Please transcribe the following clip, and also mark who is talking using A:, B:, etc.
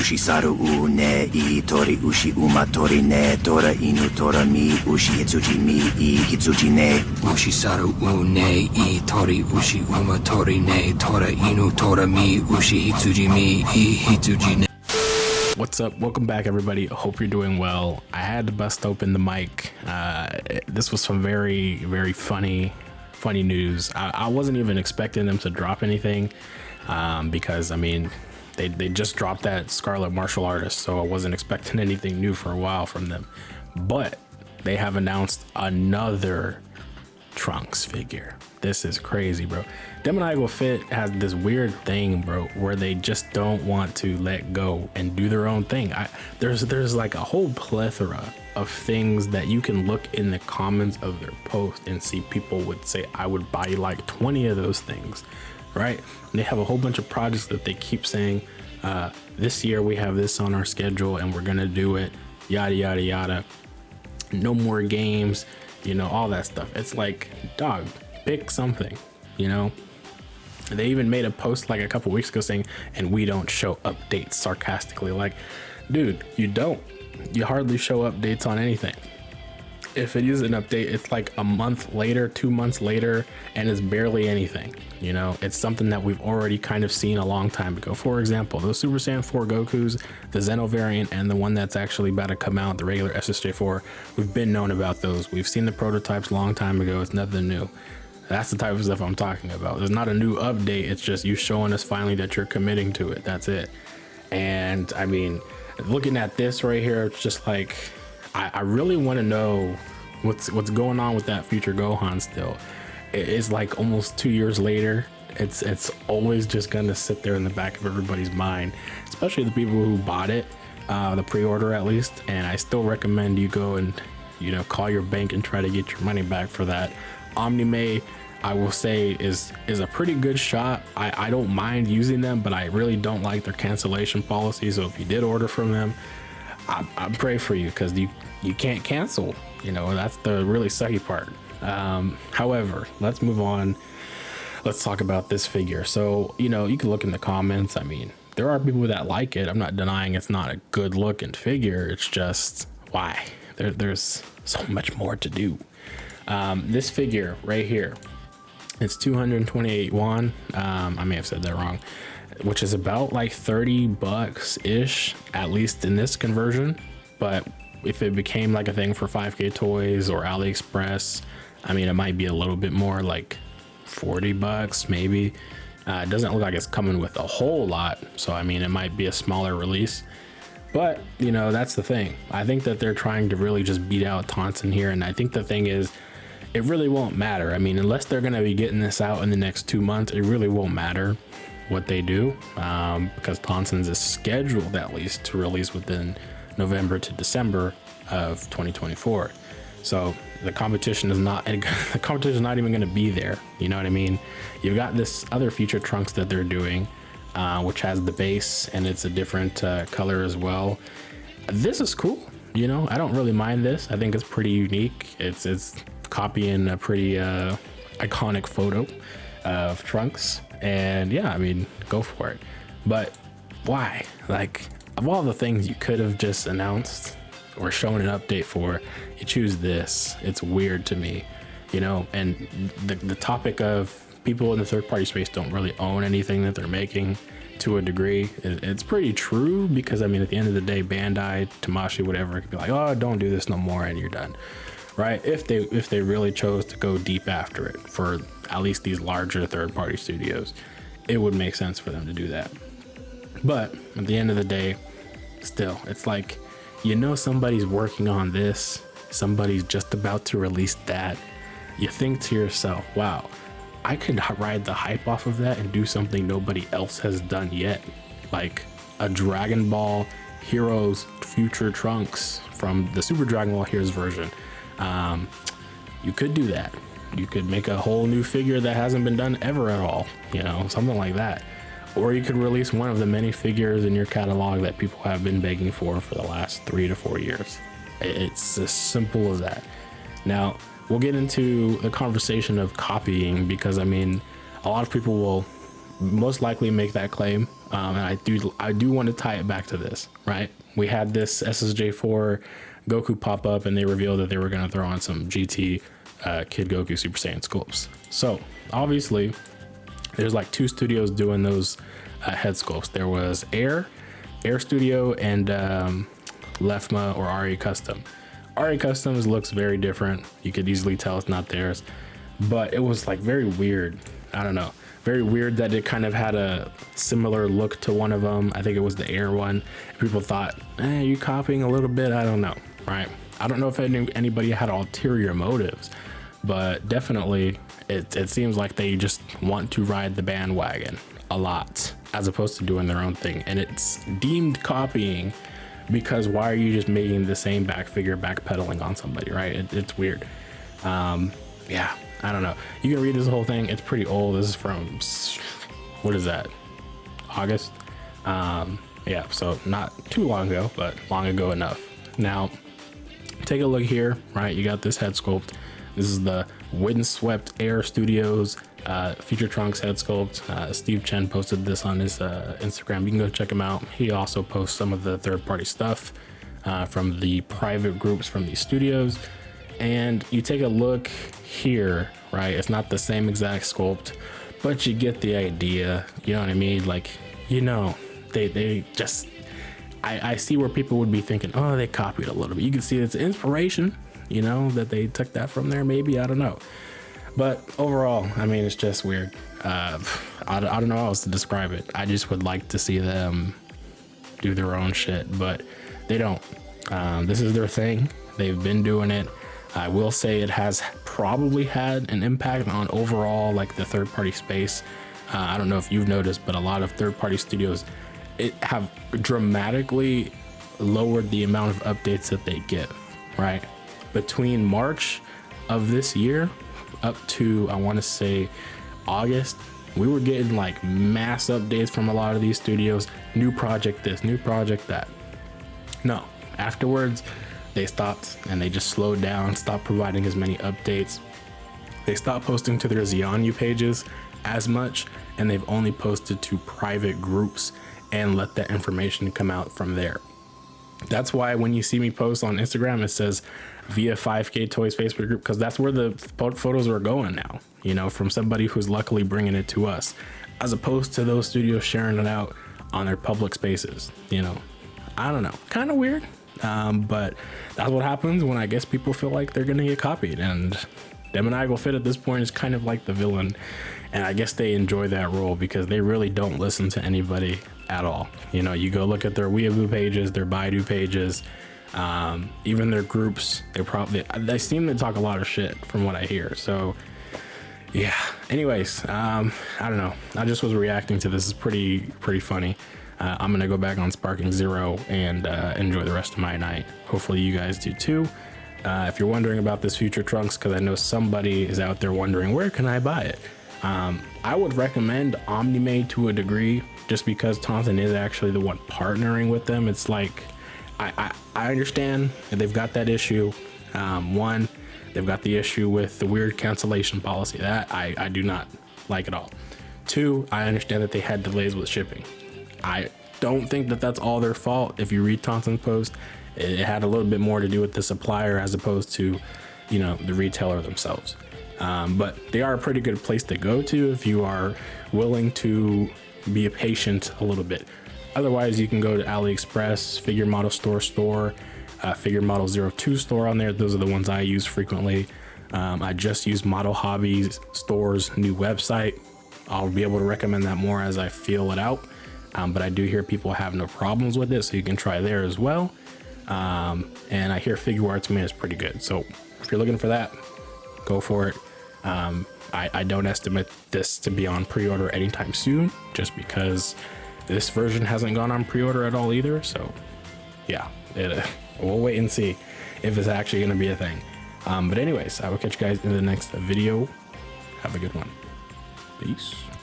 A: Ushisaru u ne I tori ushi uma tori ne tora inu tora mi ushi hitsuji mi I hitsuji ne
B: Ushisaru u ne I tori ushi uma tori ne tora inu tora mi ushi hitsuji mi I hitsuji ne.
C: What's up? Welcome back, everybody. Hope you're doing well. I had to bust open the mic. This was some very, very funny news. I wasn't even expecting them to drop anything because, I mean, they just dropped that Scarlet Martial Artist, so I wasn't expecting anything new for a while from them. But they have announced another Trunks figure. This is crazy, bro. Demoniacal Fit has this weird thing, bro, where they just don't want to let go and do their own thing. There's like a whole plethora of things that you can look in the comments of their post and see people would say, I would buy like 20 of those things, right? And they have a whole bunch of projects that they keep saying, this year we have this on our schedule and we're gonna do it, yada, yada, yada. No more games, you know, all that stuff. It's like, dog, pick something, you know? They even made a post like a couple weeks ago saying, and we don't show updates, sarcastically. Like, dude, you don't. You hardly show updates on anything. If it is an update, it's like a month later, 2 months later, and it's barely anything. You know, it's something that we've already kind of seen a long time ago. For example, those Super Saiyan 4 Gokus, the Zeno variant, and the one that's actually about to come out, the regular SSJ4, we've been known about those. We've seen the prototypes a long time ago. It's nothing new. That's the type of stuff I'm talking about. There's not a new update. It's just you showing us finally that you're committing to it. That's it. And I mean, looking at this right here, it's just like, I really want to know what's going on with that future Gohan still. It's like almost 2 years later. It's always just gonna sit there in the back of everybody's mind, especially the people who bought it, the pre-order at least. And I still recommend you go and, you know, call your bank and try to get your money back for that. Omni-May, I will say, is a pretty good shot. I don't mind using them, but I really don't like their cancellation policy. So if you did order from them, I pray for you, because you can't cancel. You know, that's the really sucky part. However, let's move on. Let's talk about this figure. So, you know, you can look in the comments. I mean, there are people that like it. I'm not denying it's not a good looking figure. It's just, why? There's so much more to do. This figure right here, it's 228 won. I may have said that wrong, which is about like 30 bucks ish, at least in this conversion. But if it became like a thing for 5K Toys or AliExpress, I mean, it might be a little bit more, like 40 bucks maybe. It doesn't look like it's coming with a whole lot, so I mean, it might be a smaller release. But, you know, that's the thing. I think that they're trying to really just beat out Tonson here. And I think the thing is, it really won't matter. I mean, unless they're going to be getting this out in the next 2 months, it really won't matter what they do, because Tonson's is scheduled at least to release within November to December of 2024. So the competition is not even going to be there. You know what I mean? You've got this other feature Trunks that they're doing, which has the base and it's a different color as well. This is cool. You know, I don't really mind this. I think it's pretty unique. It's copying a pretty iconic photo of Trunks, and yeah, I mean, go for it. But why? Like, of all the things you could have just announced or shown an update for, you choose this. It's weird to me, you know. And the topic of people in the third-party space don't really own anything that they're making, to a degree, it's pretty true, because I mean, at the end of the day, Bandai, Tamashii, whatever, it could be like, oh, don't do this no more, and you're done, right? If they really chose to go deep after it for at least these larger third-party studios, it would make sense for them to do that. But at the end of the day, still, it's like, you know, somebody's working on this, somebody's just about to release that. You think to yourself, wow, I could ride the hype off of that and do something nobody else has done yet, like a Dragon Ball Heroes Future Trunks from the Super Dragon Ball Heroes version. You could do that. You could make a whole new figure that hasn't been done ever at all, you know, something like that. Or you could release one of the many figures in your catalog that people have been begging for the last 3 to 4 years. It's as simple as that. Now, we'll get into the conversation of copying, because I mean, a lot of people will most likely make that claim. And I do want to tie it back to this, right? We had this SSJ4 Goku pop up, and they revealed that they were going to throw on some GT Kid Goku Super Saiyan sculpts. So obviously there's like 2 studios doing those head sculpts. There was Air Studio, and Lefma or Ari Custom. Ari Customs looks very different. You could easily tell it's not theirs, but it was like very weird. I don't know. Very weird that it kind of had a similar look to one of them. I think it was the Air one. People thought, you copying a little bit? I don't know, right? I don't know if anybody had ulterior motives, but definitely it seems like they just want to ride the bandwagon a lot as opposed to doing their own thing. And it's deemed copying because why are you just making the same back figure backpedaling on somebody, right? It's weird. Yeah, I don't know. You can read this whole thing. It's pretty old. This is from, what is that? August? Yeah, so not too long ago, but long ago enough. Now, take a look here, right? You got this head sculpt. This is the Windswept Air Studios Future Trunks head sculpt. Steve Chen posted this on his Instagram. You can go check him out. He also posts some of the third-party stuff from the private groups from these studios. And you take a look here, right? It's not the same exact sculpt, but you get the idea. You know what I mean? Like, you know, they just, I see where people would be thinking, oh, they copied a little bit. You can see it's inspiration, you know, that they took that from there, maybe, I don't know. But overall, I mean, it's just weird. I don't know how else to describe it. I just would like to see them do their own shit, but they don't. This is their thing. They've been doing it. I will say it has probably had an impact on overall, like, the third-party space. I don't know if you've noticed, but a lot of third-party studios have dramatically lowered the amount of updates that they give, right? Between March of this year up to, I want to say, August, we were getting like mass updates from a lot of these studios. New project this, new project that. No, afterwards they stopped and they just slowed down, stopped providing as many updates. They stopped posting to their Xianu pages as much, and they've only posted to private groups and let that information come out from there. That's why when you see me post on Instagram, it says via 5K Toys Facebook group, because that's where the photos are going now, you know, from somebody who's luckily bringing it to us, as opposed to those studios sharing it out on their public spaces. You know, I don't know, kind of weird, but that's what happens when I guess people feel like they're gonna get copied, and Dem and I Go Fit at this point is kind of like the villain, and I guess they enjoy that role because they really don't listen to anybody at all. You know, you go look at their Weeaboo pages, their Baidu pages, even their groups. They seem to talk a lot of shit from what I hear. So yeah, anyways, I don't know, I just was reacting to this. Is pretty funny. I'm gonna go back on Sparking Zero and enjoy the rest of my night. Hopefully you guys do too. If you're wondering about this Future Trunks, because I know somebody is out there wondering, where can I buy it? I would recommend Omnimade to a degree, just because Taunton is actually the one partnering with them. It's like, I understand that they've got that issue. One, they've got the issue with the weird cancellation policy that I do not like at all. Two, I understand that they had delays with shipping. I don't think that that's all their fault. If you read Taunton's post, it had a little bit more to do with the supplier as opposed to, you know, the retailer themselves. But they are a pretty good place to go to if you are willing to be patient a little bit. Otherwise, you can go to AliExpress, Figure Model Store, Figure Model 02 store on there. Those are the ones I use frequently. I just use Model Hobby Store's new website. I'll be able to recommend that more as I feel it out. But I do hear people have no problems with it, so you can try there as well. And I hear Figuarts Man is pretty good. So if you're looking for that, go for it. I don't estimate this to be on pre-order anytime soon, just because this version hasn't gone on pre-order at all either. So yeah, we'll wait and see if it's actually going to be a thing. But anyways, I will catch you guys in the next video. Have a good one. Peace.